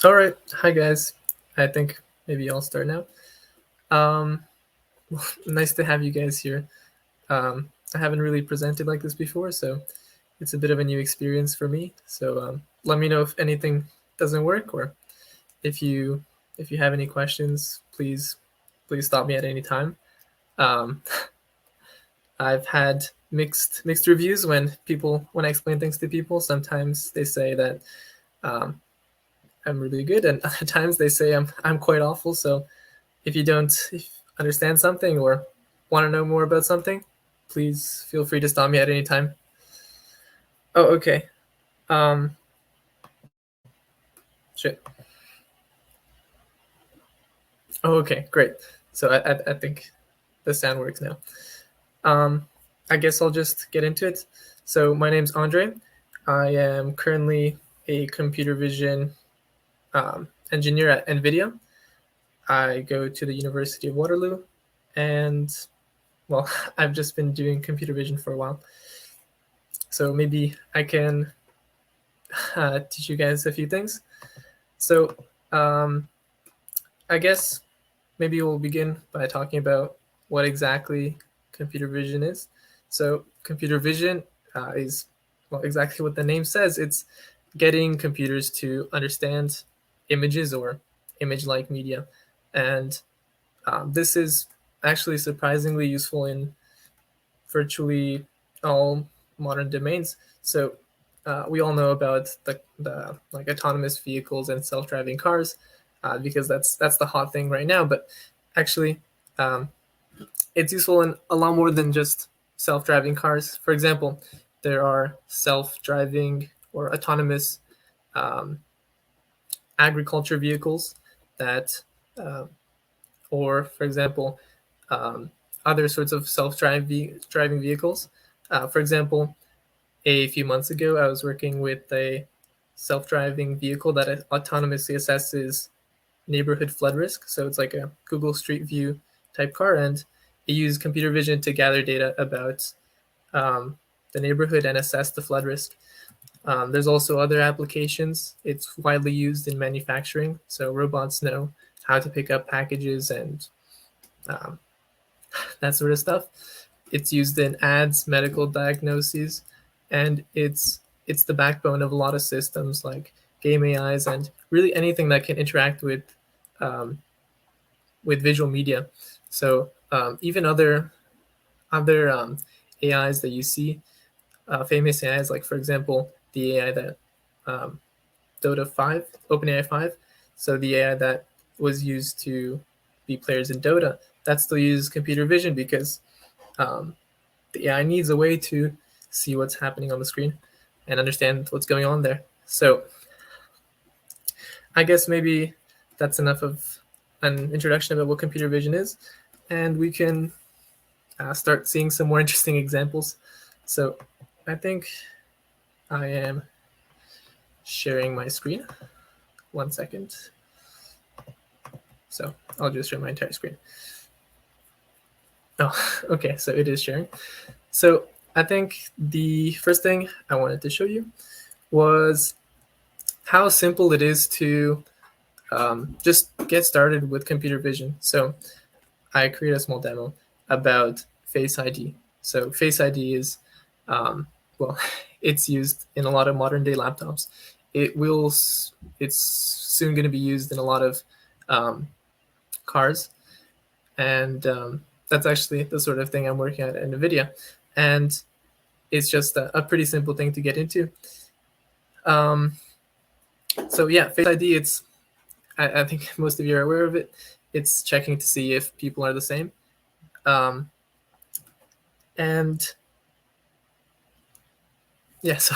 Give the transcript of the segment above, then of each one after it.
All right. Hi, guys. I think maybe I'll start now. Um, Nice to have you guys here. I haven't really presented like this before, so it's a bit of a new experience for me. So let me know if anything doesn't work, or if you if you have any questions, please stop me at any time. Um, I've had mixed reviews when I explain things to people. Sometimes they say that um, I'm really good, and other times they say I'm quite awful. So if understand something or want to know more about something, please feel free to stop me at any time. Oh, okay. Um, Shit. Oh, okay, great. So I think the sound works now. Um, I guess I'll just get into it. So my name's Andre. I am currently a computer vision engineer at NVIDIA. I go to the University of Waterloo, and well, I've just been doing computer vision for a while. So maybe I can teach you guys a few things. So um, I guess maybe we'll begin by talking about what exactly computer vision is. So computer vision is, well, exactly what the name says. It's getting computers to understand images or image-like media, and this is actually surprisingly useful in virtually all modern domains. So we all know about the like autonomous vehicles and self-driving cars because that's the hot thing right now. But actually, um, it's useful in a lot more than just self-driving cars. For example, there are self-driving or autonomous um, agriculture vehicles that, uh, or for example, um, other sorts of self-driving vehicles. For example, a few months ago, I was working with a self-driving vehicle that autonomously assesses neighborhood flood risk. So it's like a Google Street View type car, and it used computer vision to gather data about the neighborhood and assess the flood risk. There's also other applications. It's widely used in manufacturing, so robots know how to pick up packages and um, that sort of stuff. It's used in ads, medical diagnoses, and it's the backbone of a lot of systems like game AIs and really anything that can interact um, with visual media. So even other AIs that you see, famous AIs like, for example, the AI that um, Dota 5, OpenAI 5, so the AI that was used to be players in Dota, that still uses computer vision because um, the AI needs a way to see what's happening on the screen and understand what's going on there. So I guess maybe that's enough of an introduction about what computer vision is, and we can start seeing some more interesting examples. So I think I am sharing my screen. 1 second. So I'll just share my entire screen. Oh, okay, so it is sharing. So I think the first thing I wanted to show you was how simple it is to just get started with computer vision. So I created a small demo about Face ID. So Face ID is, well, it's used in a lot of modern day laptops. It's soon going to be used in a lot of cars, and that's actually the sort of thing I'm working at NVIDIA, and it's just a pretty simple thing to get into. Um, so yeah, Face ID, I think most of you are aware of it. It's checking to see if people are the same. And yeah, so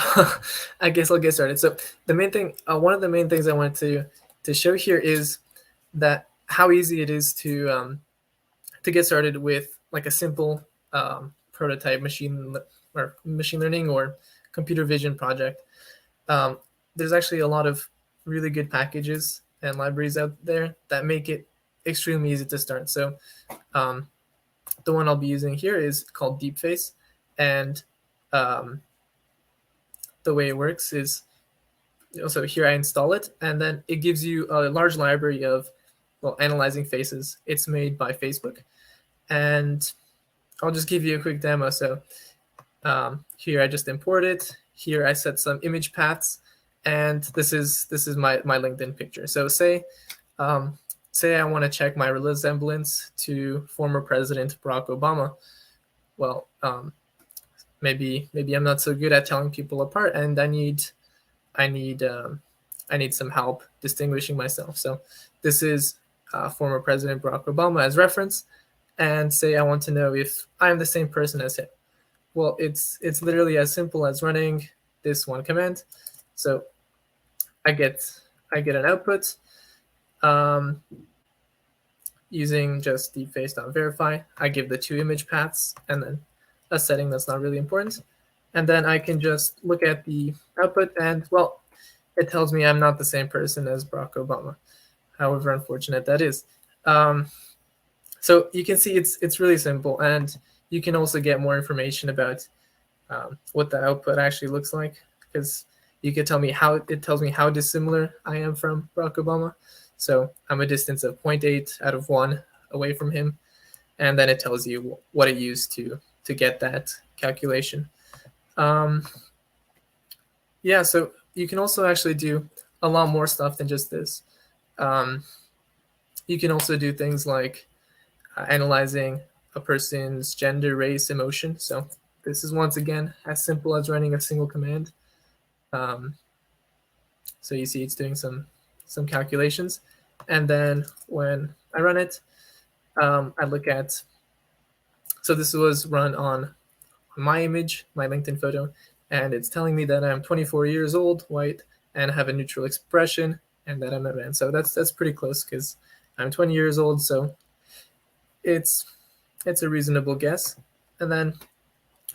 I guess I'll get started. So the main thing, one of the main things I wanted to show here is that how easy it is to get started with like a simple prototype machine learning or computer vision project. Um, there's actually a lot of really good packages and libraries out there that make it extremely easy to start. So um, the one I'll be using here is called DeepFace, and the way it works is so here I install it, and then it gives you a large library of, well, analyzing faces. It's made by Facebook, and I'll just give you a quick demo. So here I just import it. Here I set some image paths, and this is my LinkedIn picture. So say I want to check my resemblance to former President Barack Obama. Well, maybe I'm not so good at telling people apart, and I need some help distinguishing myself. So this is former President Barack Obama as reference, and say I want to know if I'm the same person as him. Well, it's literally as simple as running this one command. So I get an output using just deepface.verify. I give the 2 image paths and then a setting that's not really important. And then I can just look at the output, and well, it tells me I'm not the same person as Barack Obama, however unfortunate that is. So you can see it's really simple, and you can also get more information about what the output actually looks like, because you could tell me it tells me how dissimilar I am from Barack Obama. So I'm a distance of 0.8 out of 1 away from him, and then it tells you what it used to get that calculation. Yeah, so you can also actually do a lot more stuff than just this. You can also do things like analyzing a person's gender, race, emotion. So this is once again as simple as running a single command. So you see it's doing some calculations, and then when I run it, I look at. So this was run on my image, my LinkedIn photo, and it's telling me that I'm 24 years old, white, and have a neutral expression, and that I'm a man. So that's pretty close because I'm 20 years old. So it's a reasonable guess. And then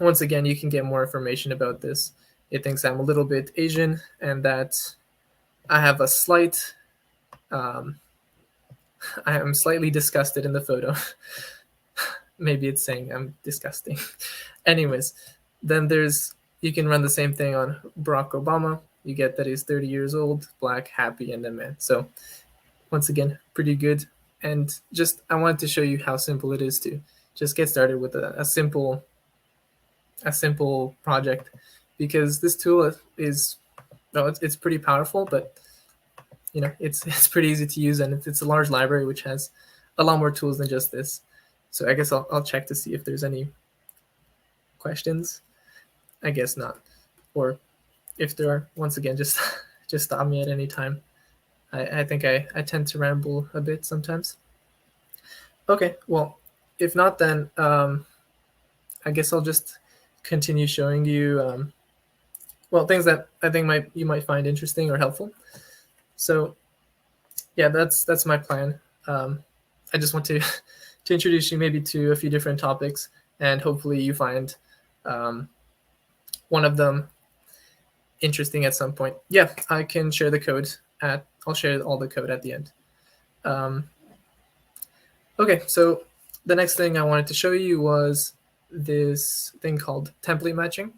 once again, you can get more information about this. It thinks I'm a little bit Asian and that I have a slight, I am slightly disgusted in the photo. Maybe it's saying I'm disgusting. Anyways, then you can run the same thing on Barack Obama. You get that he's 30 years old, black, happy, and a man. So once again, pretty good. And just I wanted to show you how simple it is to just get started with a simple project, because this tool is, well, it's pretty powerful, but it's pretty easy to use, and it's a large library which has a lot more tools than just this. So I guess I'll check to see if there's any questions. I guess not. Or if there are, once again, just stop me at any time. I think I tend to ramble a bit sometimes. Okay, well, if not, then I guess I'll just continue showing you things that I think you might find interesting or helpful. So yeah, that's my plan. I just want to introduce you maybe to a few different topics, and hopefully you find one of them interesting at some point. Yeah, I can share the code I'll share all the code at the end. Okay, so the next thing I wanted to show you was this thing called template matching.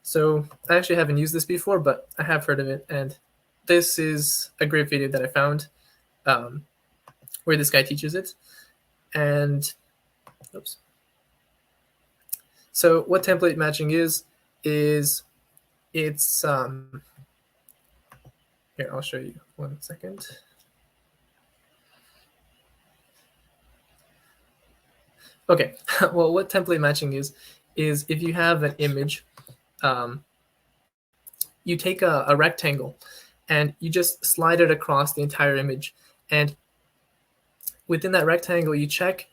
So I actually haven't used this before, but I have heard of it, and this is a great video that I found where this guy teaches it. And oops. So what template matching is it's here, I'll show you 1 second. Okay, well, what template matching is if you have an image, you take a rectangle and you just slide it across the entire image, and within that rectangle, you check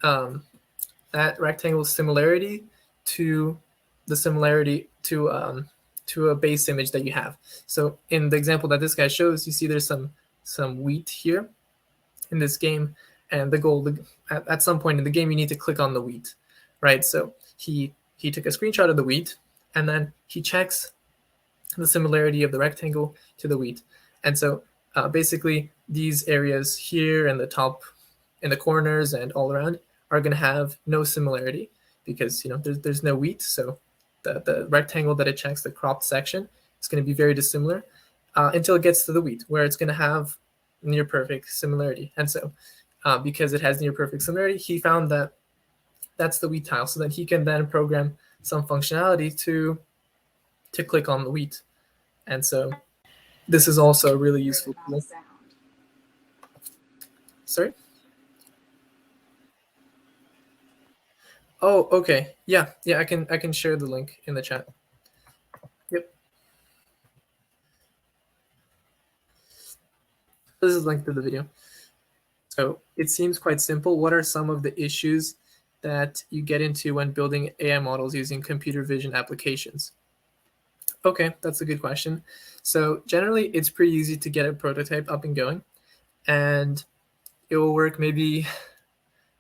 that rectangle's similarity to the similarity to a base image that you have. So in the example that this guy shows, you see there's some wheat here in this game, and the goal at some point in the game you need to click on the wheat, right? So he took a screenshot of the wheat, and then he checks the similarity of the rectangle to the wheat. And so basically these areas here and the top, in the corners and all around, are going to have no similarity because there's no wheat. So the rectangle that it checks, the cropped section, is going to be very dissimilar. until it gets to the wheat, where it's going to have near perfect similarity. And so, because it has near perfect similarity, he found that that's the wheat tile, so that he can then program some functionality to click on the wheat. And so, this is also a really useful tool. Sorry. Oh, okay. Yeah, yeah. I can share the link in the chat. Yep. This is linked to the video. So it seems quite simple. What are some of the issues that you get into when building AI models using computer vision applications? Okay, that's a good question. So generally, it's pretty easy to get a prototype up and going, and it will work maybe,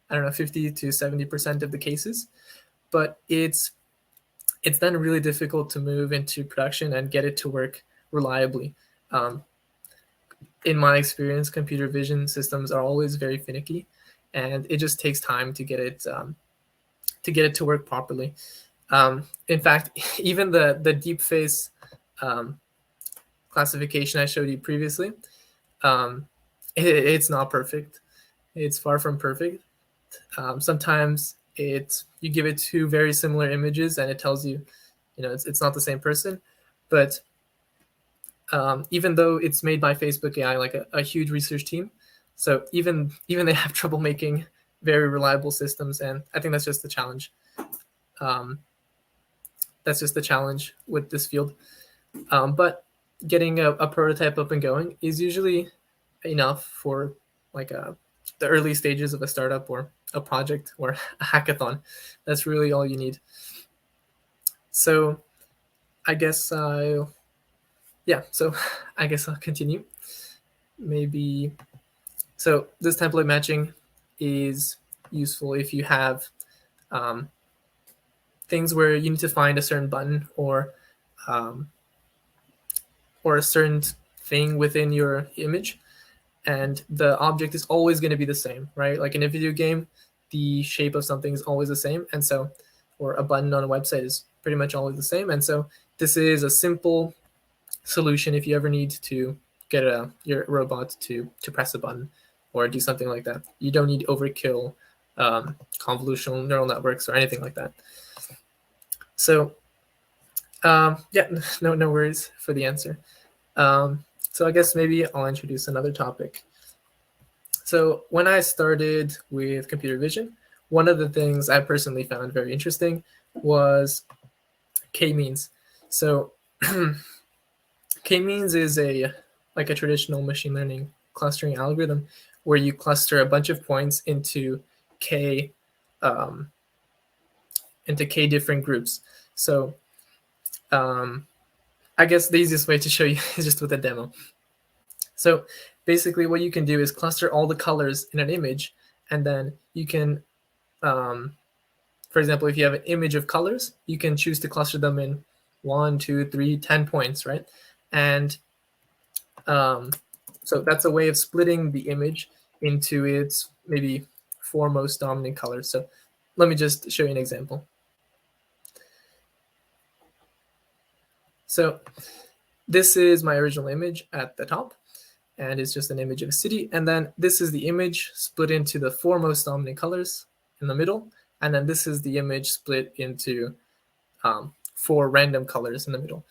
I don't know, 50 to 70% of the cases. But it's then really difficult to move into production and get it to work reliably. Um, in my experience, computer vision systems are always very finicky, and it just takes time to get it to work properly. In fact, even the deep face um, classification I showed you previously, it's not perfect. It's far from perfect. Sometimes you give it two very similar images and it tells you, it's not the same person. But even though it's made by Facebook AI, like a huge research team, so even they have trouble making very reliable systems, and I think that's just the challenge. Um, that's just the challenge with this field. But getting a prototype up and going is usually enough for like the early stages of a startup or a project or a hackathon. That's really all you need. So I guess yeah. So I guess I'll continue. Maybe so this template matching is useful if you have um, things where you need to find a certain button um, or a certain thing within your image, and the object is always going to be the same, right? Like in a video game, the shape of something is always the same, and so, or a button on a website is pretty much always the same, and so this is a simple solution if you ever need to get your robot to press a button or do something like that. You don't need overkill convolutional neural networks or anything like that. So yeah, no worries for the answer. So I guess maybe I'll introduce another topic. So when I started with computer vision, one of the things I personally found very interesting was k-means. So k-means is like a traditional machine learning clustering algorithm where you cluster a bunch of points into k different groups. So I guess the easiest way to show you is just with a demo. So basically what you can do is cluster all the colors in an image, and then you can, for example, if you have an image of colors, you can choose to cluster them in 1, 2, 3, 10 points, right? And so that's a way of splitting the image into its maybe 4 most dominant colors. So let me just show you an example. So this is my original image at the top, and it's just an image of a city. And then this is the image split into the 4 most dominant colors in the middle. And then this is the image split into 4 random colors in the middle.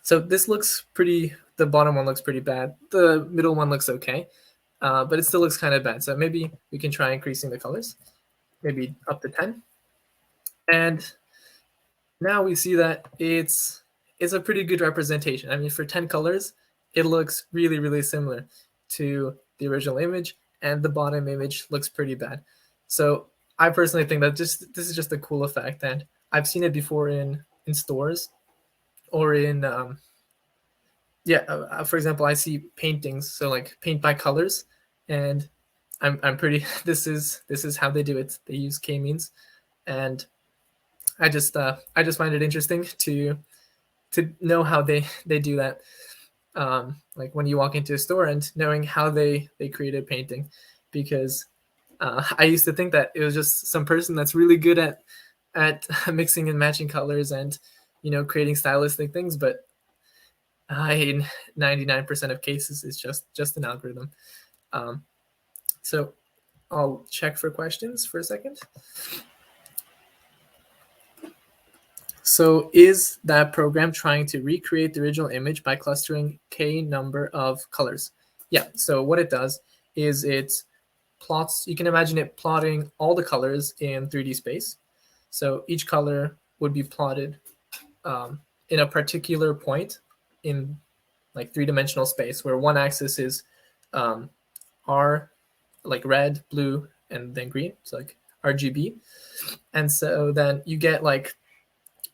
So this looks pretty, the bottom one looks pretty bad. The middle one looks okay, but it still looks kind of bad. So maybe we can try increasing the colors, maybe up to 10. And now we see that it's a pretty good representation. I mean, for 10 colors, it looks really, really similar to the original image, and the bottom image looks pretty bad. So I personally think that this is just a cool effect, and I've seen it before in stores or in for example, I see paintings, so like paint by colors, and I'm pretty this is how they do it. They use k-means, and I just find it interesting to know how they do that. Like when you walk into a store and knowing how they create a painting, because I used to think that it was just some person that's really good at mixing and matching colors and creating stylistic things, but in 99% of cases, it's just an algorithm. So I'll check for questions for a second. So is that program trying to recreate the original image by clustering k number of colors? Yeah, so what it does is it plots, you can imagine it plotting all the colors in 3D space. So each color would be plotted in a particular point in like three-dimensional space, where one axis is R, like red, blue, and then green, so like RGB. And so then you get like,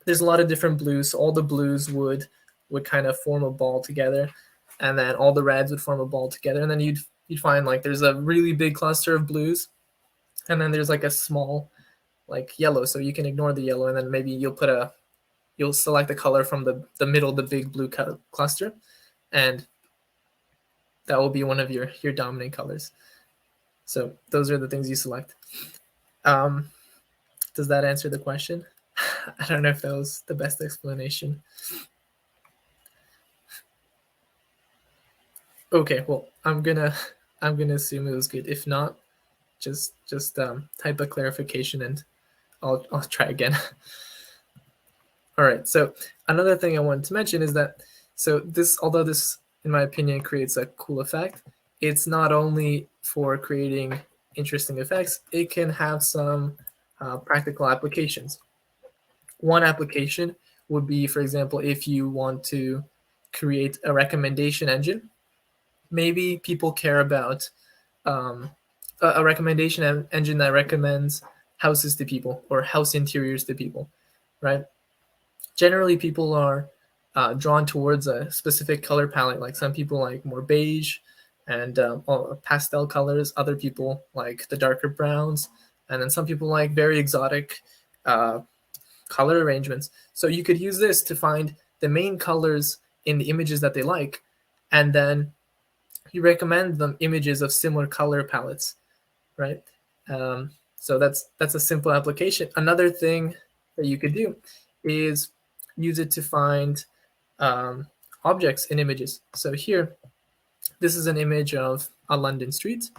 there's a lot of different blues. So all the blues would kind of form a ball together, and then all the reds would form a ball together, and then you'd find like there's a really big cluster of blues, and then there's like a small like yellow. So you can ignore the yellow, and then maybe you'll select the color from the middle, the big blue cluster, and that will be one of your dominant colors. So those are the things you select. Does that answer the question? I don't know if that was the best explanation. Okay, well, I'm gonna assume it was good. If not, just type a clarification and I'll try again. All right. So another thing I wanted to mention is that although this in my opinion creates a cool effect, it's not only for creating interesting effects. It can have some practical applications. One application would be, for example, if you want to create a recommendation engine. Maybe people care about a recommendation engine that recommends houses to people or house interiors to people, right? Generally, people are drawn towards a specific color palette. Like some people like more beige and pastel colors. Other people like the darker browns, and then some people like very exotic color arrangements. So you could use this to find the main colors in the images that they like, and then you recommend them images of similar color palettes, right? So that's a simple application. Another thing that you could do is use it to find objects in images. So here, this is an image of a London street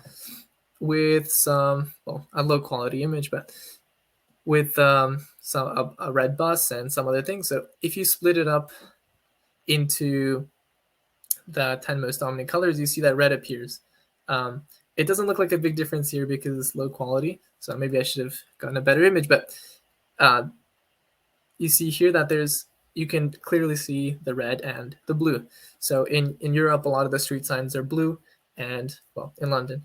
with some, well, a low quality image, but with a red bus and some other things. So if you split it up into the 10 most dominant colors, you see that red appears. It doesn't look like a big difference here because it's low quality, so maybe I should have gotten a better image, but you see here that you can clearly see the red and the blue. So in Europe, a lot of the street signs are blue, and well, in London,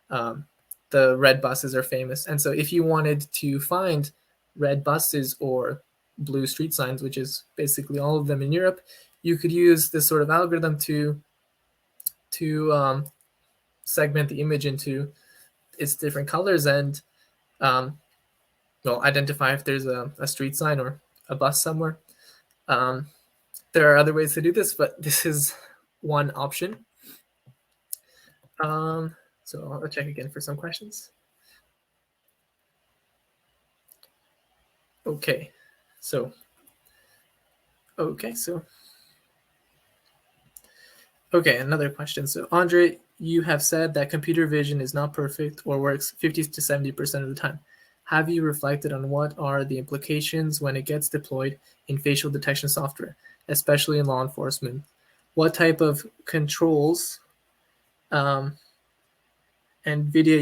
the red buses are famous. And so if you wanted to find red buses or blue street signs, which is basically all of them in Europe, you could use this sort of algorithm to segment the image into its different colors and identify if there's a street sign or a bus somewhere. There are other ways to do this, but this is one option. So I'll check again for some questions. Okay, so another question. So Andre, you have said that computer vision is not perfect or works 50 to 70% of the time. Have you reflected on what are the implications when it gets deployed in facial detection software, especially in law enforcement? What type of controls NVIDIA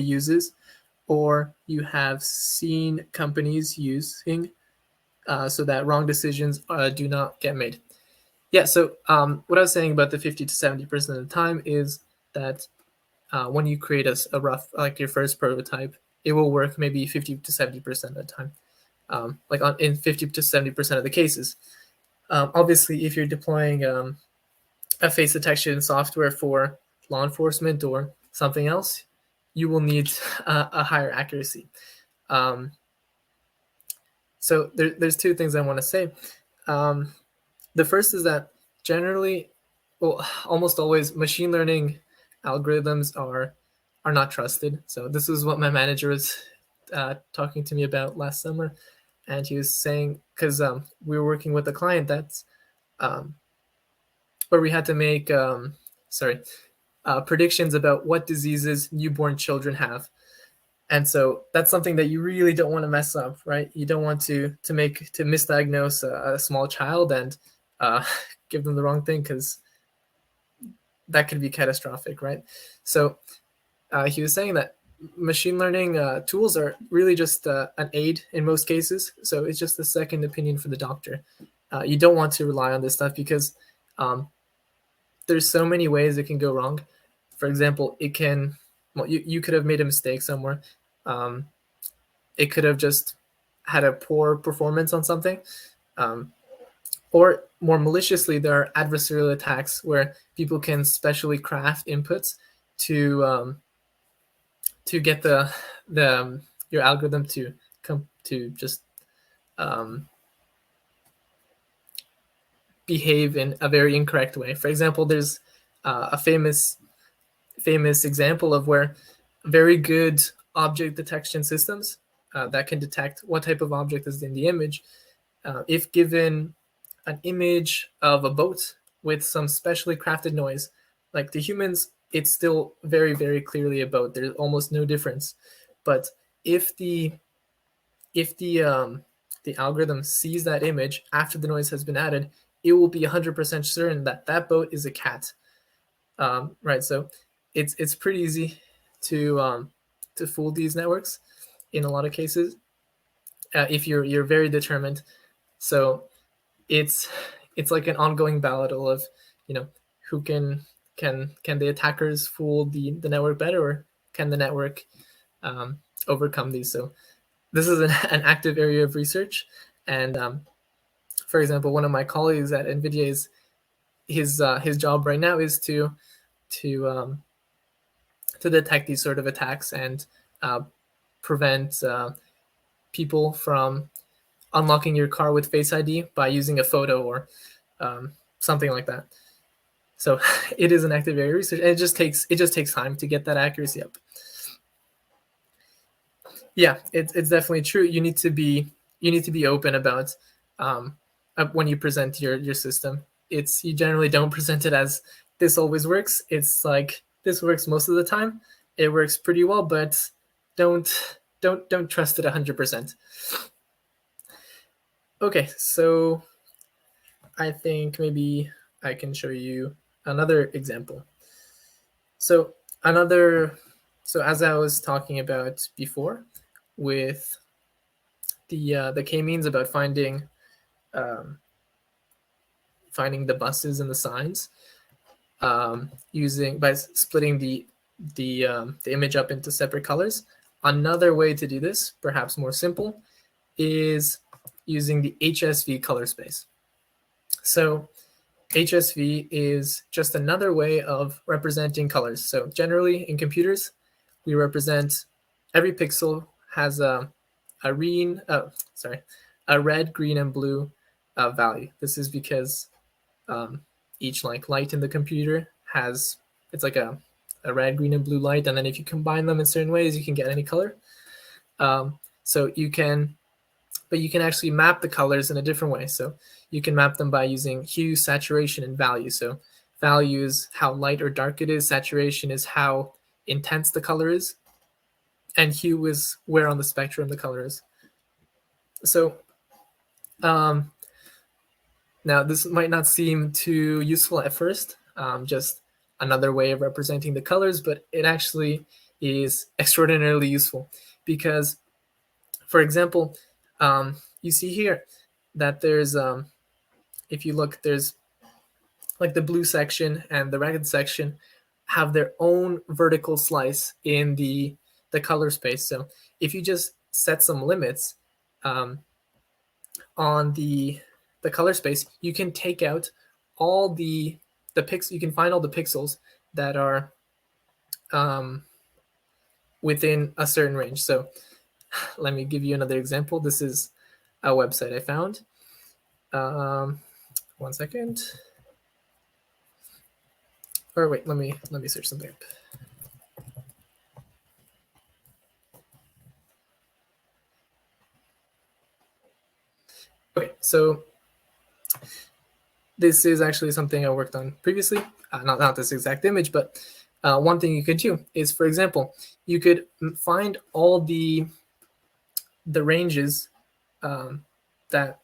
uses, or you have seen companies using so that wrong decisions do not get made? Yeah, so what I was saying about the 50 to 70% of the time is that when you create a rough, like your first prototype, it will work maybe 50 to 70% of the time, in 50 to 70% of the cases. Obviously, if you're deploying a face detection software for law enforcement or something else, you will need a higher accuracy. So there's two things I want to say. The first is that generally, well, almost always, machine learning algorithms are not trusted. So this is what my manager was talking to me about last summer, and he was saying, because we were working with a client that's where we had to make sorry predictions about what diseases newborn children have. And so that's something that you really don't want to mess up, right? You don't want to misdiagnose a small child and uh, give them the wrong thing, because that could be catastrophic, right? So he was saying that machine learning tools are really just an aid in most cases. So it's just a second opinion for the doctor. You don't want to rely on this stuff because um, there's so many ways it can go wrong. For example, it can, well, you could have made a mistake somewhere. Um, it could have just had a poor performance on something. Um, or more maliciously, there are adversarial attacks where people can specially craft inputs to get the your algorithm to come to just um, behave in a very incorrect way. For example, there's a famous example of where very good object detection systems that can detect what type of object is in the image, if given an image of a boat with some specially crafted noise, like to humans, it's still very, very clearly a boat. There's almost no difference. But if the algorithm sees that image after the noise has been added, it will be 100% certain that that boat is a cat. Right. So it's pretty easy to fool these networks in a lot of cases if you're very determined. So it's it's like an ongoing battle of, you know, who can the attackers fool the network better, or can the network overcome these. So this is an active area of research. And for example, one of my colleagues at NVIDIA is his job right now is to to detect these sort of attacks and uh, prevent people from unlocking your car with Face ID by using a photo or something like that. So it is an active area of research, and it just takes time to get that accuracy up. Yeah, it's definitely true. You need to be open about um, when you present your system. It's, you generally don't present it as this always works. It's like this works most of the time. It works pretty well, but don't trust it 100%. Okay, so I think maybe I can show you another example. So another, so as I was talking about before, with the k-means about um, finding the buses and the signs, using by splitting the image up into separate colors. Another way to do this, perhaps more simple, is using the HSV color space. So HSV is just another way of representing colors. So generally in computers, we represent, every pixel has a green, a red, green, and blue value. This is because um, each like light in the computer has, it's like a red, green, and blue light, and then if you combine them in certain ways, you can get any color. So you can, but you can actually map the colors in a different way. So you can map them by using hue, saturation, and value. So value is how light or dark it is. Saturation is how intense the color is. And hue is where on the spectrum the color is. So um, now this might not seem too useful at first, just another way of representing the colors, but it actually is extraordinarily useful because, for example, you see here that there's, if you look, there's like the blue section and the red section have their own vertical slice in the color space. So if you just set some limits um, on the color space, you can take out all the pix. You can find all the pixels that are um, within a certain range. So let me give you another example. This is a website I found. One second. Or wait, let me search something up. Okay, so this is actually something I worked on previously. Not this exact image, but one thing you could do is, for example, you could find all the ranges that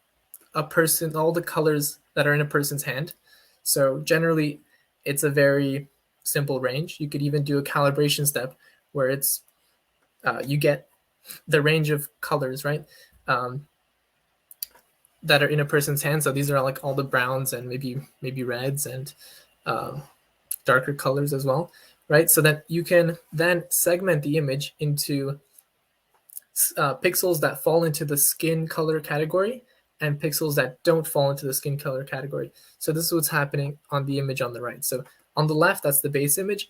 a person, all the colors that are in a person's hand. So generally, it's a very simple range. You could even do a calibration step where it's you get the range of colors, right? That are in a person's hand. So these are like all the browns and maybe reds and um, darker colors as well, right? So that you can then segment the image into pixels that fall into the skin color category and pixels that don't fall into the skin color category. So this is what's happening on the image on the right. So on the left, that's the base image,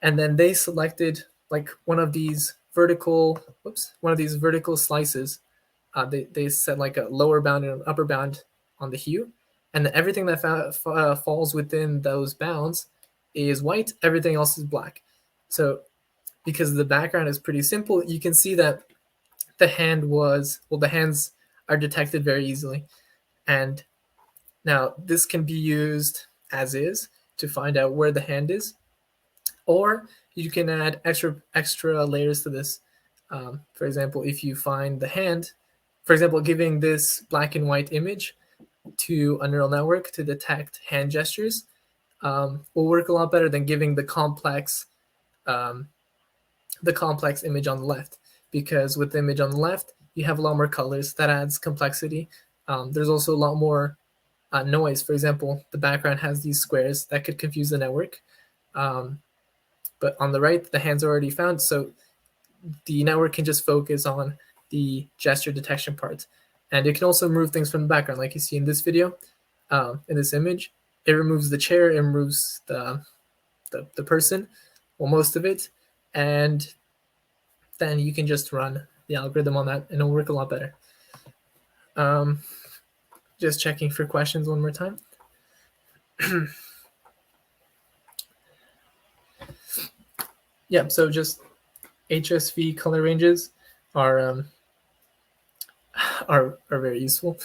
and then they selected like one of these vertical slices. They set like a lower bound and an upper bound on the hue, and then everything that falls within those bounds is white. Everything else is black. So because the background is pretty simple, you can see that the hands are detected very easily. And now this can be used as is to find out where the hand is, or you can add extra layers to this. For example, if you find the hand, for example, giving this black and white image to a neural network to detect hand gestures will work a lot better than giving um, the complex image on the left, because with the image on the left you have a lot more colors. That adds complexity. There's also a lot more noise. For example, the background has these squares that could confuse the network, but on the right the hands are already found, so the network can just focus on the gesture detection part. And it can also remove things from the background, like you see in this video. In this image, it removes the chair, it removes the person, well, most of it, and then you can just run the algorithm on that and it'll work a lot better. Just checking for questions one more time. Yeah, so just HSV color ranges are very useful.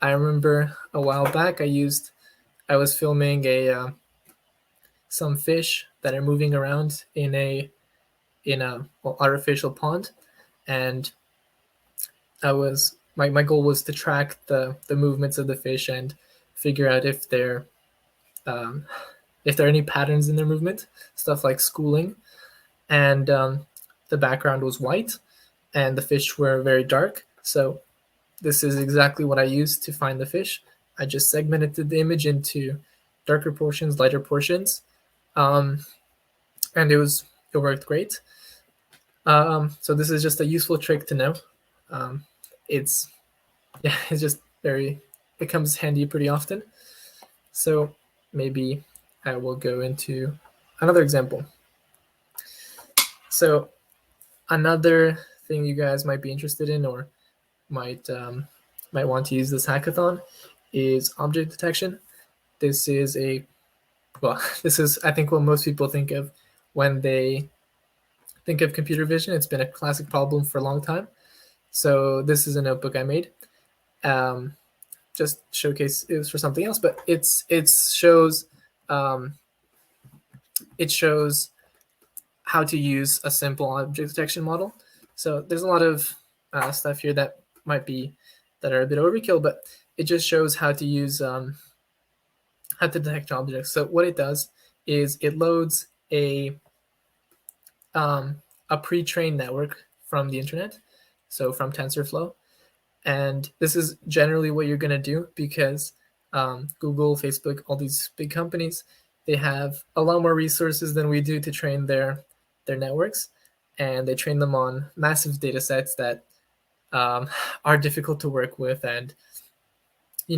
I remember a while back I was filming some fish that are moving around in a artificial pond, and my goal was to track the movements of the fish and figure out um, if there are any patterns in their movement, stuff like schooling. And the background was white and the fish were very dark. So this is exactly what I used to find the fish. I just segmented the image into darker portions, lighter portions, and it worked great. So this is just a useful trick to know. It's it's just it comes handy pretty often. So maybe I will go into another example. So another thing you guys might be interested in or might want to use this hackathon is object detection. This is this is I think what most people think of when they think of computer vision. It's been a classic problem for a long time. So this is a notebook I made. Just showcase it was for something else, but it shows how to use a simple object detection model. So there's a lot of stuff here that are a bit overkill, but it just shows how to use how to detect objects. So what it does is it loads a pre-trained network from the internet, so from TensorFlow. And this is generally what you're going to do because Google, Facebook, all these big companies, they have a lot more resources than we do to train their networks, and they train them on massive data sets that are difficult to work with, and we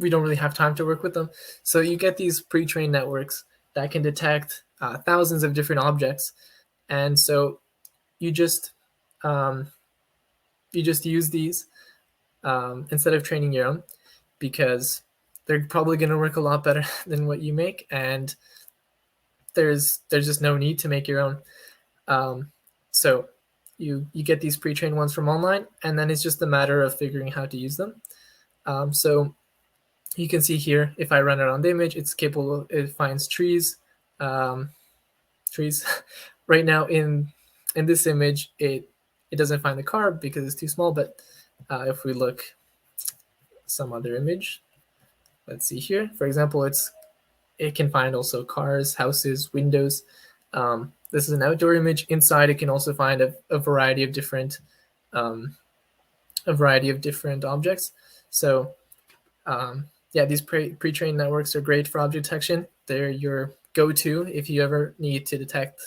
don't really have time to work with them. So you get these pre-trained networks that can detect thousands of different objects, and so you just use these instead of training your own, because they're probably going to work a lot better than what you make, and there's just no need to make your own. So you get these pre-trained ones from online, and then it's just a matter of figuring how to use them. So you can see here, if I run it on the image, it's capable, it finds trees. Um, trees. Right now in this image, it doesn't find the car because it's too small, but if we look some other image, let's see here, for example, it can find also cars, houses, windows. This is an outdoor image. Inside, it can also find a variety of different um, objects. So yeah, these pre-trained networks are great for object detection. They're your go-to if you ever need to detect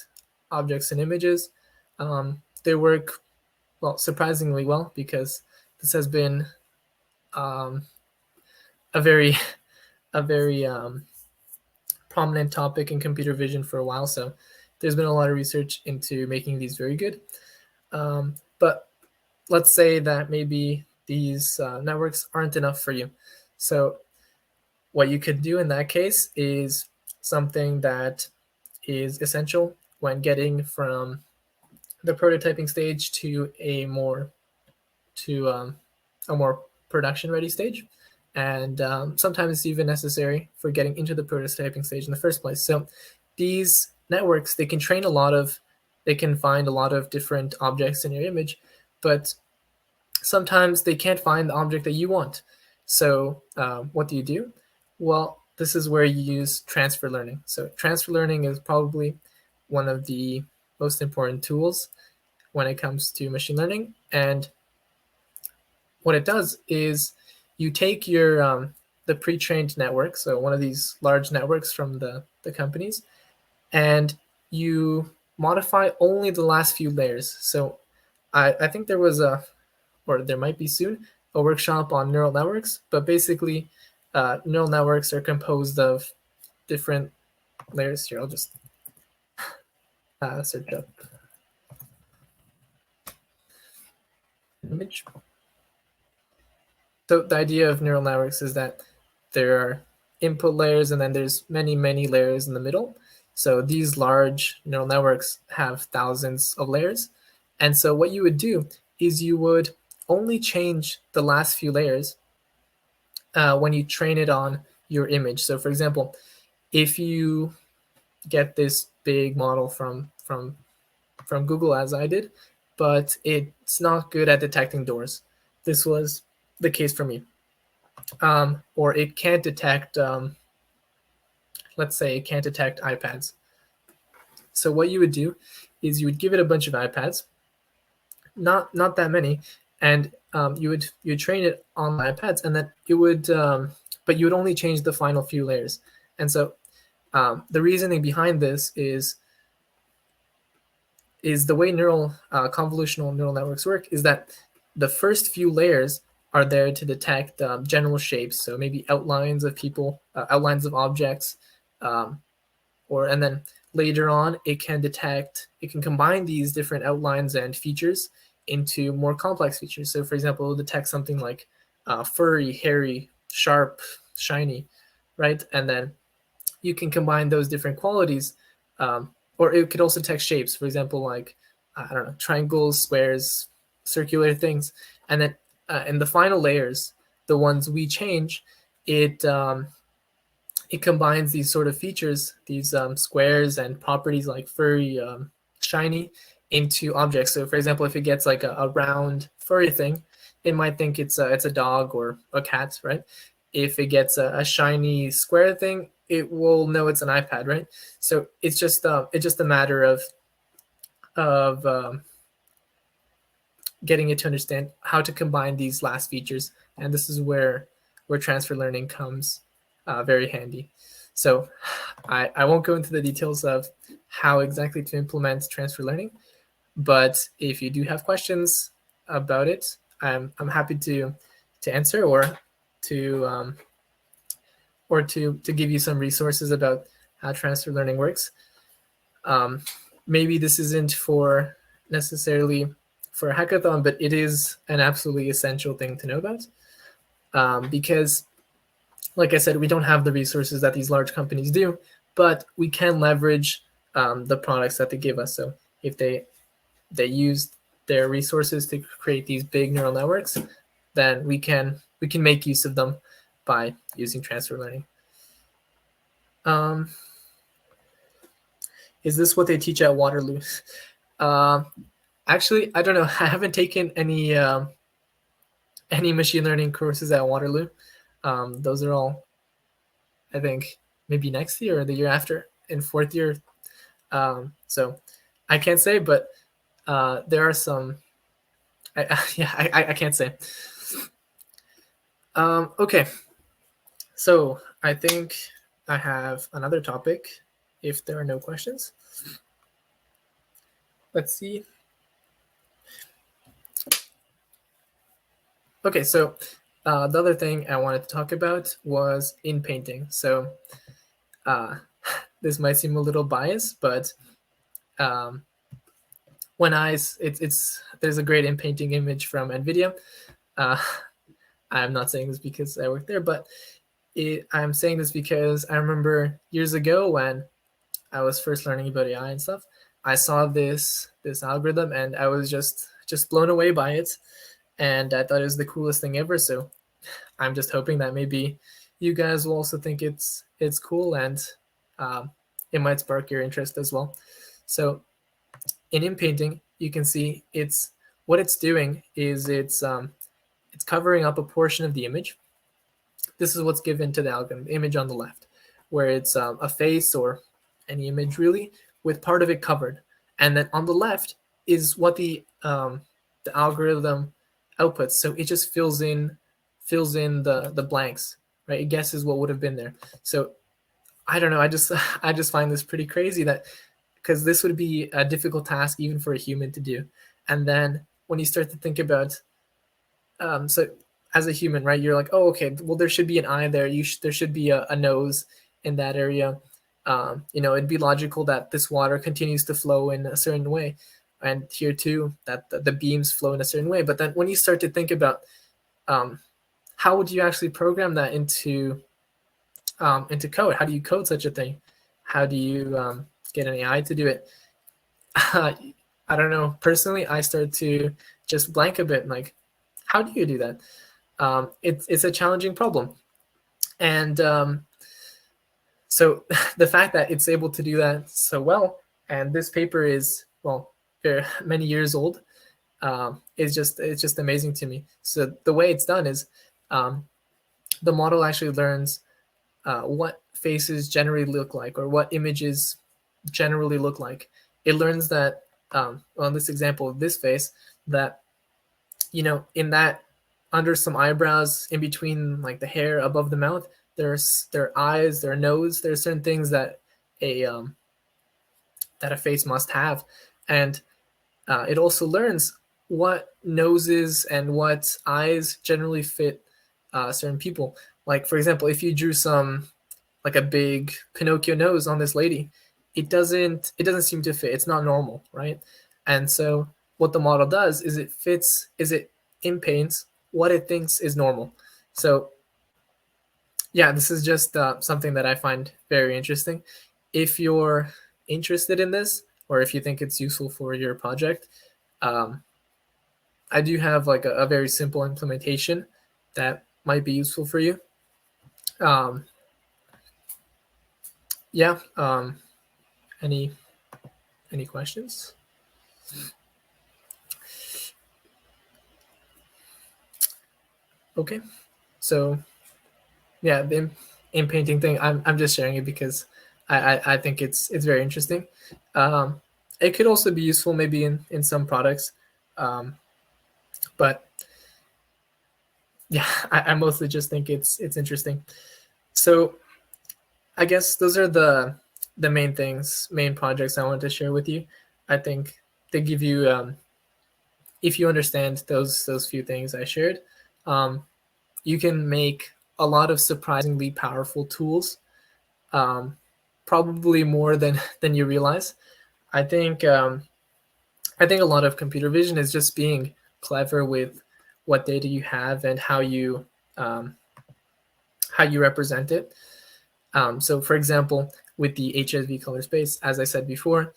objects and images. They work, well, surprisingly well, because this has been um, a very a very prominent topic in computer vision for a while. So there's been a lot of research into making these very good. But let's say that maybe these networks aren't enough for you. So what you could do in that case is something that is essential when getting from the prototyping stage to a more production ready stage, and sometimes it's even necessary for getting into the prototyping stage in the first place. So these networks, they can find a lot of different objects in your image, but sometimes they can't find the object that you want. So what do you do? Well, this is where you use transfer learning. So transfer learning is probably one of the most important tools when it comes to machine learning. And what it does is you take your the pre-trained network, so one of these large networks from the companies, and you modify only the last few layers. So I think there was or there might be soon, a workshop on neural networks. But basically, neural networks are composed of different layers. Here, I'll just search up image. So the idea of neural networks is that there are input layers, and then there's many layers in the middle. So these large neural networks have thousands of layers. And so what you would do is you would only change the last few layers when you train it on your image. So for example, if you get this big model from Google, as I did, but it's not good at detecting doors. This was the case for me. Or it can't detect, let's say it can't detect iPads. So what you would do is you would give it a bunch of iPads, not that many, and you would train it on the iPads, and then it would, but you would only change the final few layers. And so the reasoning behind this is the way convolutional neural networks work is that the first few layers are there to detect general shapes, so maybe outlines of people, outlines of objects, um, and then later on it can combine these different outlines and features into more complex features. So for example, it'll detect something like furry, hairy, sharp, shiny, right? And then you can combine those different qualities, or it could also detect shapes, for example, like I don't know, triangles, squares, circular things. And then in the final layers, the ones we change, it it combines these sort of features, these squares and properties like furry, shiny, into objects. So for example, if it gets like a round furry thing, it might think it's a dog or a cat, right? If it gets a shiny square thing, it will know it's an iPad, right? So it's just a matter of getting it to understand how to combine these last features, and this is where transfer learning comes very handy. So I won't go into the details of how exactly to implement transfer learning, but if you do have questions about it, I'm happy to answer, to to give you some resources about how transfer learning works. Um, Maybe this isn't for necessarily for a hackathon, but it is an absolutely essential thing to know about, because, like I said, we don't have the resources that these large companies do, but we can leverage the products that they give us. So if they use their resources to create these big neural networks, then we can make use of them by using transfer learning. Um, is this what they teach at Waterloo? Actually, I don't know. I haven't taken any machine learning courses at Waterloo. Those are all, I think, maybe next year or the year after in fourth year. So I can't say, but there are some. I can't say. Okay, so I think I have another topic. If there are no questions, let's see. Okay, so the other thing I wanted to talk about was in painting. So this might seem a little biased, but when it's there's a great in painting image from NVIDIA. Uh, I'm not saying this because I work there, but I'm saying this because I remember years ago when I was first learning about AI and stuff. I saw this algorithm and I was just blown away by it, and I thought it was the coolest thing ever. So I'm just hoping that maybe you guys will also think it's cool and it might spark your interest as well. So in painting, you can see what it's doing is it's covering up a portion of the image. This is what's given to the algorithm, the image on the left, where it's a face or any image really with part of it covered, and then on the left is what the algorithm outputs. So it just fills in the blanks, right? It guesses what would have been there. So I don't know. I just find this pretty crazy that because this would be a difficult task even for a human to do, and then when you start to think about so as a human, right, you're like, oh, okay, well, there should be an eye there. There should be a nose in that area. It'd be logical that this water continues to flow in a certain way, and here too, that the beams flow in a certain way. But then when you start to think about how would you actually program that into code? How do you code such a thing? How do you get an AI to do it? I don't know. Personally, I start to just blank a bit. Like, how do you do that? It's a challenging problem, and so the fact that it's able to do that so well, and this paper is very many years old, it's just amazing to me. So the way it's done is the model actually learns what faces generally look like or what images generally look like. It learns that on this example of this face that in that under some eyebrows in between like the hair above the mouth, there's their eyes, their nose, there's certain things that a face must have, and it also learns what noses and what eyes generally fit certain people. Like for example, if you drew some like a big Pinocchio nose on this lady, it doesn't seem to fit. It's not normal, right? And so what the model does is it in-paints what it thinks is normal. So yeah, this is just something that I find very interesting. If you're interested in this, or if you think it's useful for your project, I do have like a very simple implementation that might be useful for you. Yeah. Any questions? Okay. So yeah, the in painting thing, I'm just sharing it because I think it's very interesting. It could also be useful maybe in some products, but yeah, I mostly just think it's interesting. So I guess those are the main projects I wanted to share with you. I think they give you if you understand those few things I shared, you can make a lot of surprisingly powerful tools, probably more than you realize. I think I think a lot of computer vision is just being clever with what data you have and um, how you represent it. So, for example, with the HSV color space, as I said before,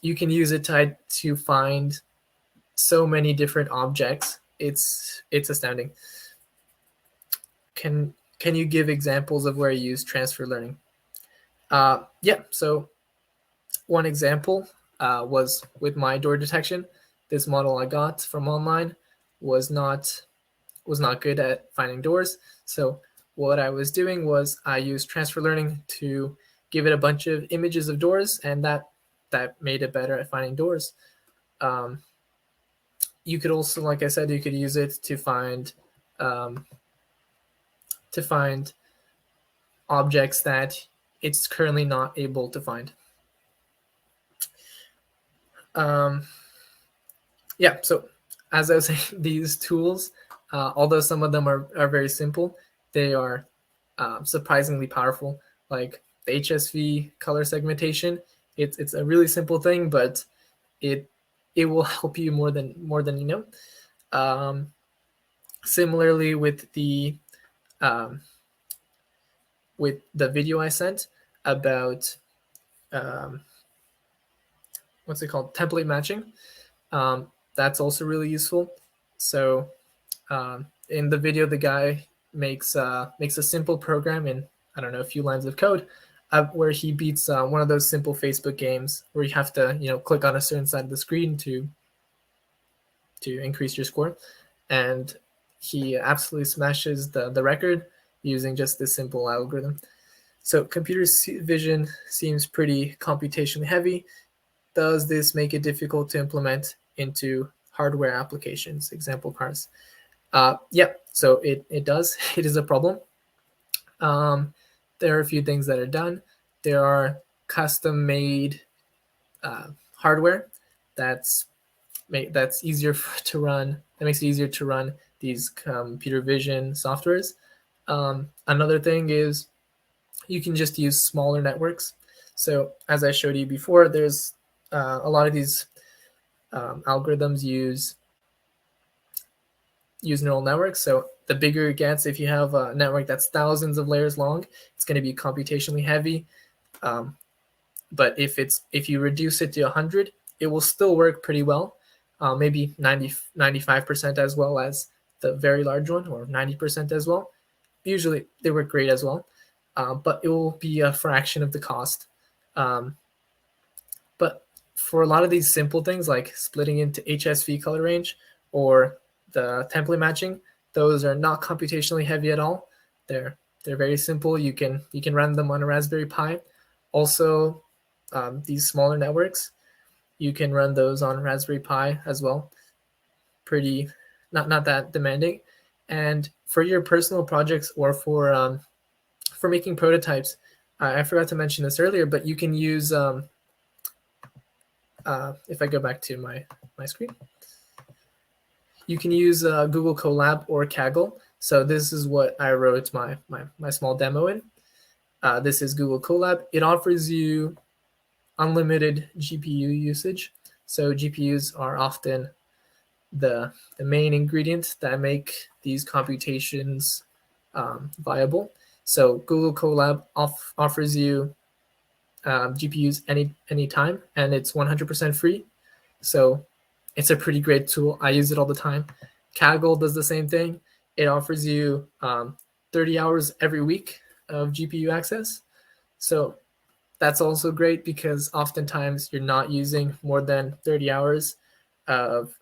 you can use it to find so many different objects. It's astounding. Can can you give examples of where you use transfer learning? Yeah, so one example was with my door detection. This model I got from online was not good at finding doors. So what I was doing was I used transfer learning to give it a bunch of images of doors, and that made it better at finding doors. You could also, like I said, you could use it um, to find objects that it's currently not able to find. Um, yeah, so as I was saying, these tools, although some of them are very simple, they are surprisingly powerful. Like the HSV color segmentation, it's a really simple thing, but it will help you more than you know. Similarly um, with the video I sent about um, what's it called, template matching, that's also really useful. So in the video, the guy makes a simple program in, I don't know, a few lines of code, where he beats one of those simple Facebook games where you have to click on a certain side of the screen to increase your score, and he absolutely smashes the record using just this simple algorithm. So computer vision seems pretty computationally heavy. Does this make it difficult to implement into hardware applications, example cars? Yeah, so it does. It is a problem. There are a few things that are done. There are custom made hardware that's easier to run. That makes it easier to run these computer vision softwares. Another thing is you can just use smaller networks. So as I showed you before, there's a lot of these algorithms use neural networks. So the bigger it gets, if you have a network that's thousands of layers long, it's going to be computationally heavy. But if you reduce it to 100, it will still work pretty well. Maybe 95% as well as the very large one, or 90% as well. Usually they work great as well, but it will be a fraction of the cost. Um, but for a lot of these simple things like splitting into HSV color range or the template matching, those are not computationally heavy at all. They're very simple. You can run them on a Raspberry Pi. Also, these smaller networks, you can run those on Raspberry Pi as well. Pretty not that demanding. And for your personal projects or for making prototypes, I forgot to mention this earlier, but you can use if I go back to my screen, you can use Google Colab or Kaggle. So this is what I wrote my small demo in. This is Google Colab. It offers you unlimited GPU usage. So GPUs are often the main ingredient that make these computations viable. So Google Colab offers you GPUs anytime, and it's 100% free. So it's a pretty great tool. I use it all the time. Kaggle does the same thing. It offers you 30 hours every week of GPU access. So that's also great because oftentimes you're not using more than 30 hours of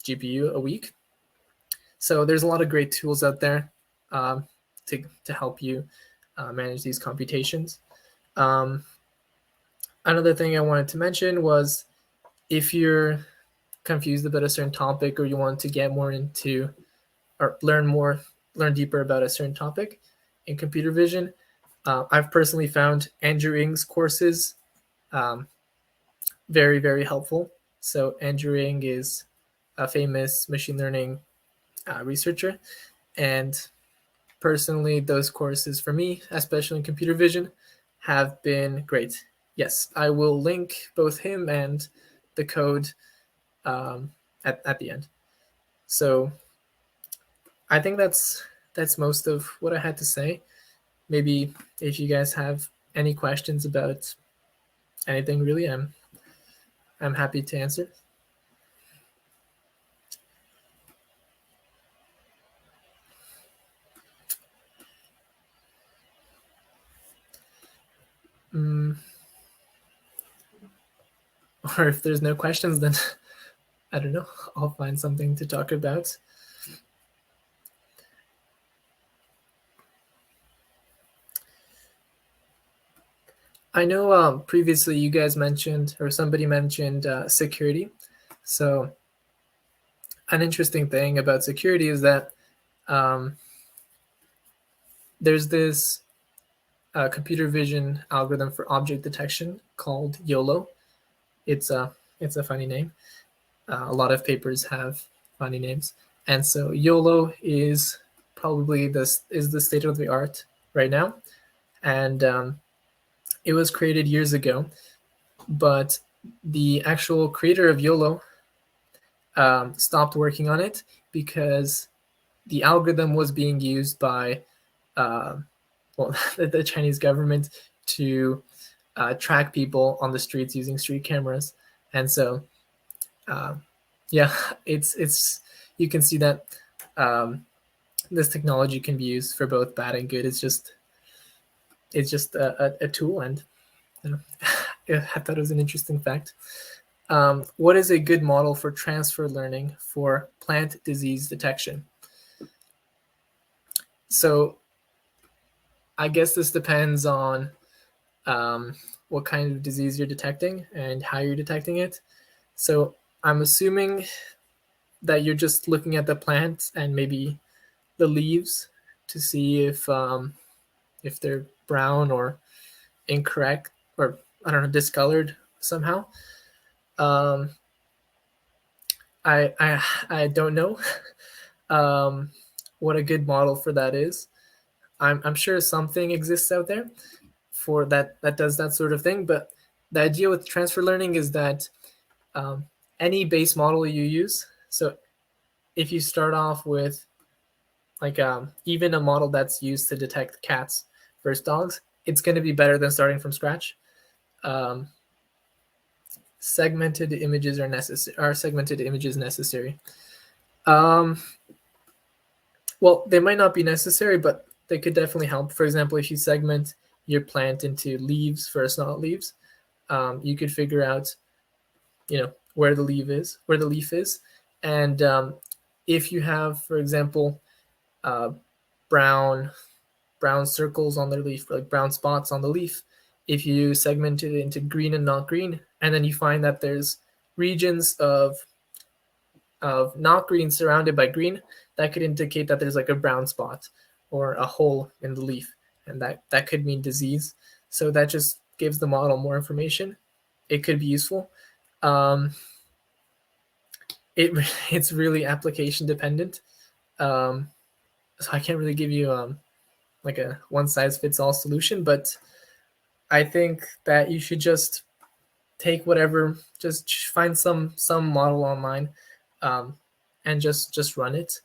GPU a week. So there's a lot of great tools out there to help you manage these computations. Um, Another thing I wanted to mention was if you're confused about a certain topic or you want to get more into or learn deeper about a certain topic in computer vision, I've personally found Andrew Ng's courses very, very helpful. So Andrew Ng is a famous machine learning researcher, and personally, those courses for me, especially in computer vision, have been great. Yes, I will link both him and the code at the end. So I think that's most of what I had to say. Maybe if you guys have any questions about anything, really, I'm happy to answer. or if there's no questions, then I don't know, I'll find something to talk about. I know previously you guys mentioned, or somebody mentioned security. So an interesting thing about security is that there's this computer vision algorithm for object detection called YOLO. It's a funny name. A lot of papers have funny names, and so YOLO is probably the state of the art right now, and it was created years ago, but the actual creator of YOLO stopped working on it because the algorithm was being used by uh, well, the Chinese government to track people on the streets using street cameras, and so yeah, it's you can see that this technology can be used for both bad and good. It's just a tool, and you know, I thought it was an interesting fact. What is a good model for transfer learning for plant disease detection? So I guess this depends on what kind of disease you're detecting and how you're detecting it. So I'm assuming that you're just looking at the plant and maybe the leaves to see if they're brown or incorrect, or I don't know, discolored somehow. Um, I don't know what a good model for that is. I'm sure something exists out there for that does that sort of thing. But the idea with transfer learning is that um, any base model you use. So if you start off with like even a model that's used to detect cats versus dogs, it's going to be better than starting from scratch. Um, segmented images are necessary. Are segmented images necessary? Um, well, they might not be necessary, but they could definitely help. For example, if you segment your plant into leaves versus not leaves, you could figure out, where the leaf is, and if you have, for example, uh, brown brown circles on the leaf, like brown spots on the leaf, if you segment it into green and not green, and then you find that there's regions of not green surrounded by green, that could indicate that there's like a brown spot or a hole in the leaf, and that could mean disease. So that just gives the model more information. It could be useful. Um, it it's really application dependent. Um, so I can't really give you like a one size fits all solution, but I think that you should just take whatever, just find some model online, um, and just run it,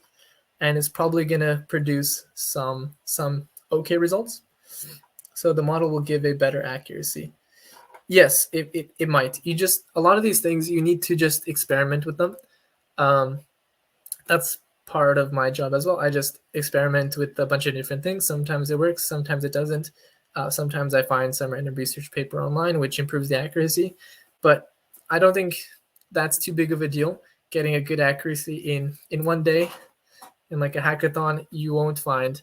and it's probably gonna produce some okay results. So the model will give a better accuracy. Yes, it might. You just, a lot of these things you need to just experiment with them. Um, that's part of my job as well. I just experiment with a bunch of different things. Sometimes it works, sometimes it doesn't. Sometimes I find some random research paper online which improves the accuracy, but I don't think that's too big of a deal. Getting a good accuracy in one day, in like a hackathon, you won't find,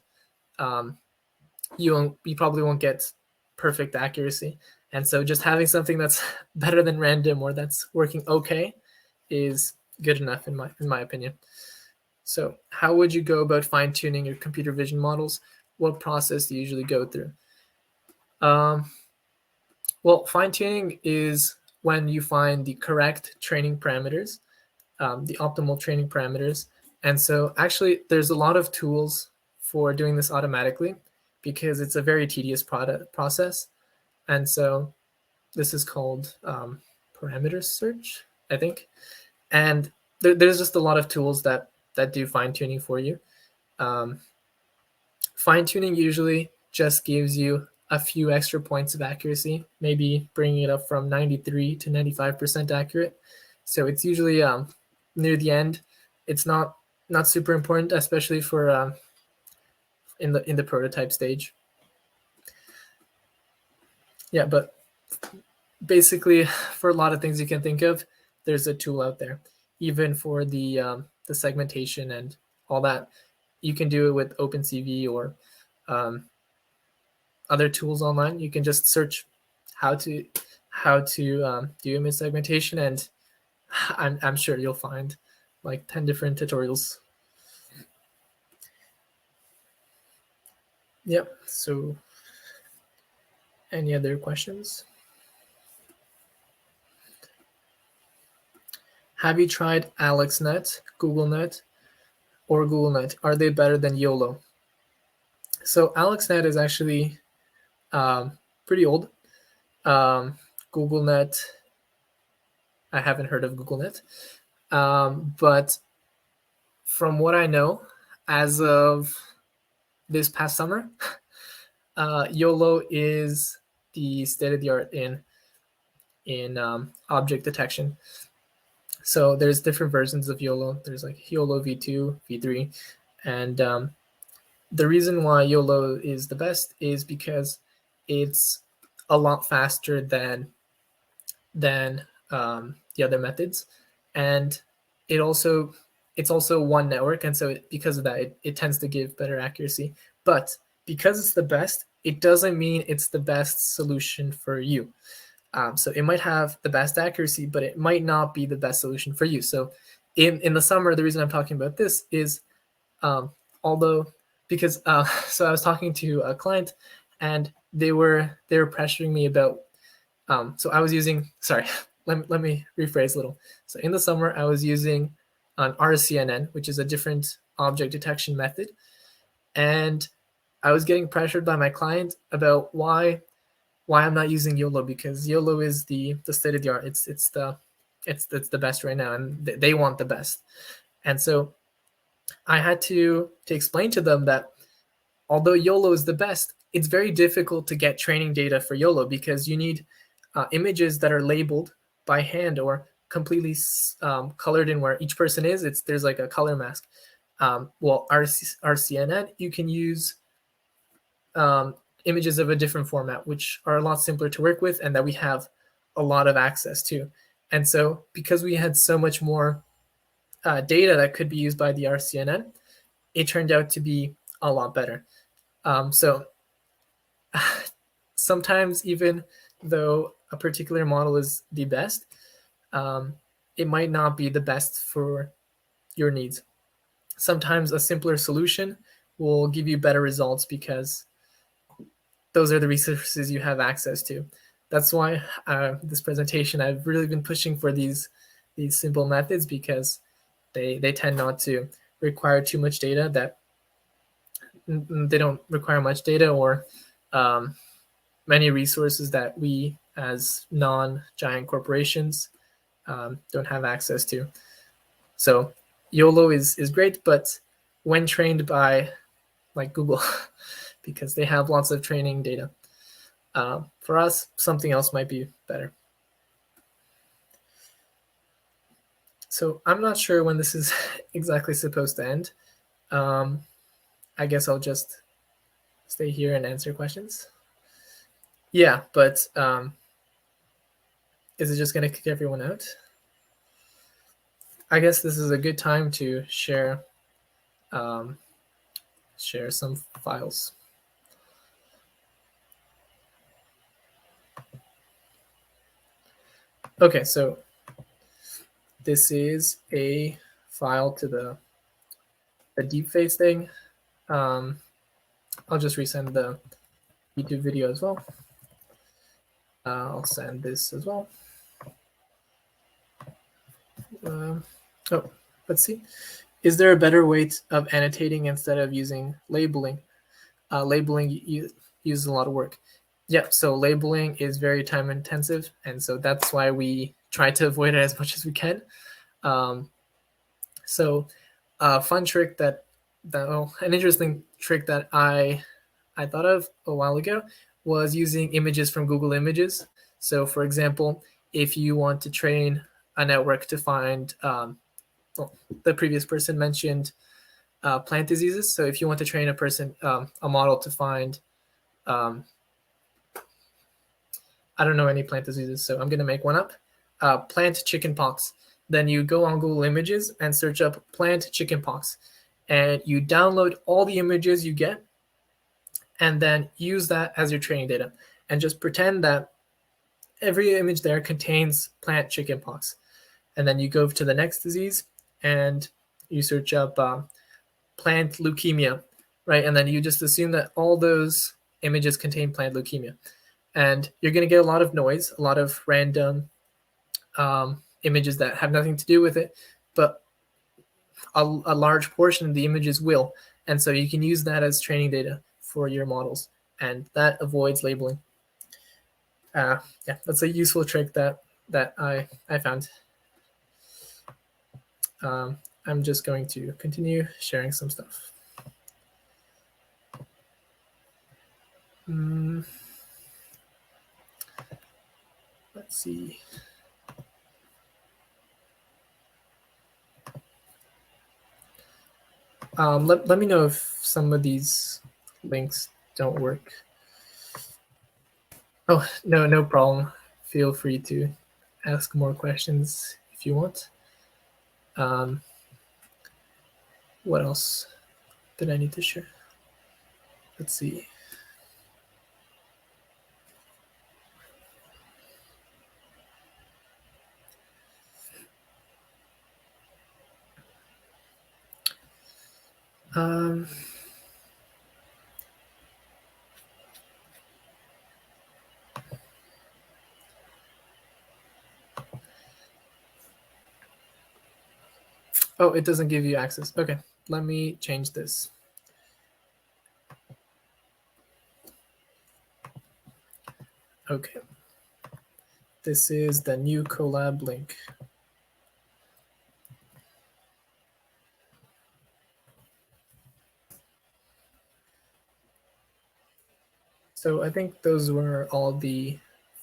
um, you probably won't get perfect accuracy. And so just having something that's better than random, or that's working okay, is good enough in my opinion. So how would you go about fine tuning your computer vision models? What process do you usually go through? Um, well, fine tuning is when you find the correct training parameters, the optimal training parameters. And so actually there's a lot of tools for doing this automatically, because it's a very tedious process. And so this is called parameter search, I think. And there's just a lot of tools that do fine tuning for you. Um, Fine tuning usually just gives you a few extra points of accuracy, maybe bringing it up from 93 to 95% accurate. So it's usually near the end. It's not super important, especially for in the prototype stage. Yeah, but basically, for a lot of things you can think of, there's a tool out there. Even for the segmentation and all that, you can do it with OpenCV or um, other tools online. You can just search how to do image segmentation, and I'm sure you'll find like 10 different tutorials. Yep. So, any other questions? Have you tried AlexNet, GoogleNet, or GoogleNet? Are they better than YOLO? So AlexNet is actually pretty old. GoogleNet, I haven't heard of GoogleNet, but from what I know, as of this past summer, YOLO is the state of the art in object detection. So there's different versions of YOLO. There's like YOLO v2, v3, and the reason why YOLO is the best is because it's a lot faster than the other methods, and it's also one network, and so because of that, it tends to give better accuracy. But because it's the best, it doesn't mean it's the best solution for you. So it might have the best accuracy, but it might not be the best solution for you. So in the summer, the reason I'm talking about this is although because so I was talking to a client, and they were pressuring me about so I was using, sorry, let me rephrase a little. So in the summer, I was using an RCNN, which is a different object detection method. And I was getting pressured by my client about why I'm not using YOLO, because YOLO is the state of the art. It's the best right now, and they want the best. And so I had to explain to them that although YOLO is the best, it's very difficult to get training data for YOLO because you need images that are labeled by hand or completely colored in where each person is. There's like a color mask. Well, RCNN, you can use images of a different format, which are a lot simpler to work with and that we have a lot of access to. And so because we had so much more data that could be used by the RCNN, it turned out to be a lot better. So sometimes, even though a particular model is the best, it might not be the best for your needs. Sometimes a simpler solution will give you better results because those are the resources you have access to. That's why this presentation, I've really been pushing for these simple methods, because they tend not to require too much data, that they don't require much data or many resources that we as non-giant corporations don't have access to. So YOLO is great, but when trained by like Google, because they have lots of training data. For us, something else might be better. So I'm not sure when this is exactly supposed to end. I guess I'll just stay here and answer questions. Yeah, but is it just going to kick everyone out? I guess this is a good time to share some files. Okay, so this is a file to the deepfakes thing. I'll just resend the YouTube video as well. I'll send this as well. Oh, let's see. Is there a better way of annotating instead of using labeling? Labeling uses a lot of work. Yeah, so labeling is very time intensive, and so that's why we try to avoid it as much as we can. So a fun trick an interesting trick that I thought of a while ago was using images from Google Images. So for example, if you want to train a network to find, the previous person mentioned plant diseases. So if you want to train a model to find I don't know any plant diseases, so I'm gonna make one up. Plant chickenpox. Then you go on Google Images and search up plant chickenpox, and you download all the images you get, and then use that as your training data, and just pretend that every image there contains plant chickenpox. And then you go to the next disease, and you search up plant leukemia, right? And then you just assume that all those images contain plant leukemia. And you're going to get a lot of noise, a lot of random images that have nothing to do with it, but a large portion of the images will. And so you can use that as training data for your models, and that avoids labeling. Yeah, that's a useful trick that I found. I'm just going to continue sharing some stuff. Let's see. Let me know if some of these links don't work. Oh, no problem. Feel free to ask more questions if you want. What else did I need to share? Let's see. Oh, it doesn't give you access. Okay, let me change this. Okay. This is the new collab link. So I think those were all the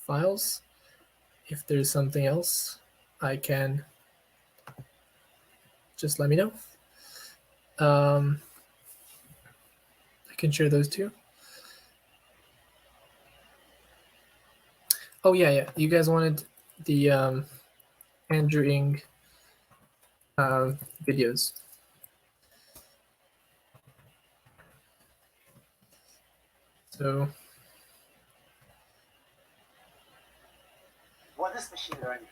files. If there's something else, I can just let me know. I can share those too. Oh yeah. You guys wanted the Andrew Ng videos. So what is machine learning?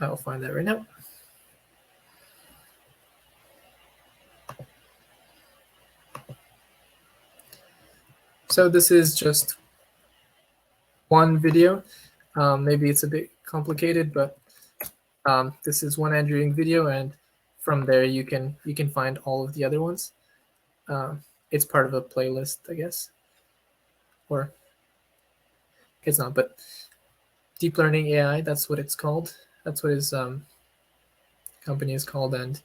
I'll find that right now. So this is just one video. Maybe it's a bit complicated, but this is one Andrew Ng video, and from there you can find all of the other ones. It's part of a playlist, I guess, or it's not, but deep learning AI, that's what it's called. That's what his company is called, and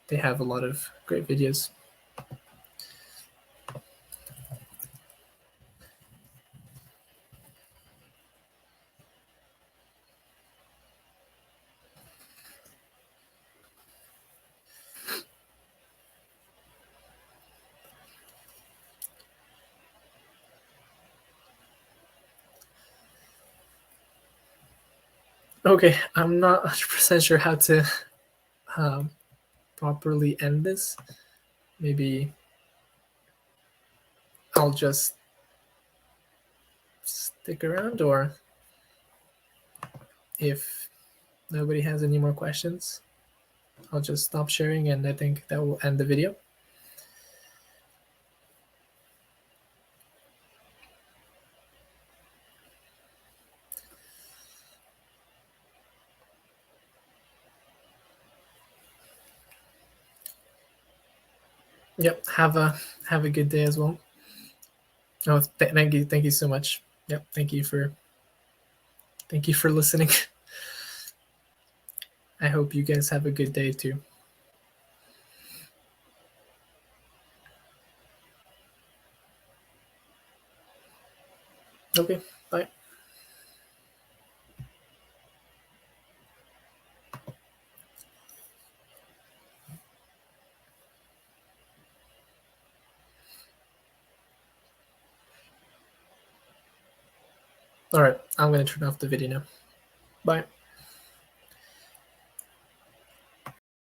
they have a lot of great videos. Okay, I'm not 100% sure how to properly end this. Maybe I'll just stick around, or if nobody has any more questions, I'll just stop sharing, and I think that will end the video. Yep, have a good day as well. Oh, thank you so much. Yep, thank you for listening. I hope you guys have a good day too. Okay, bye. All right, I'm going to turn off the video now. Bye.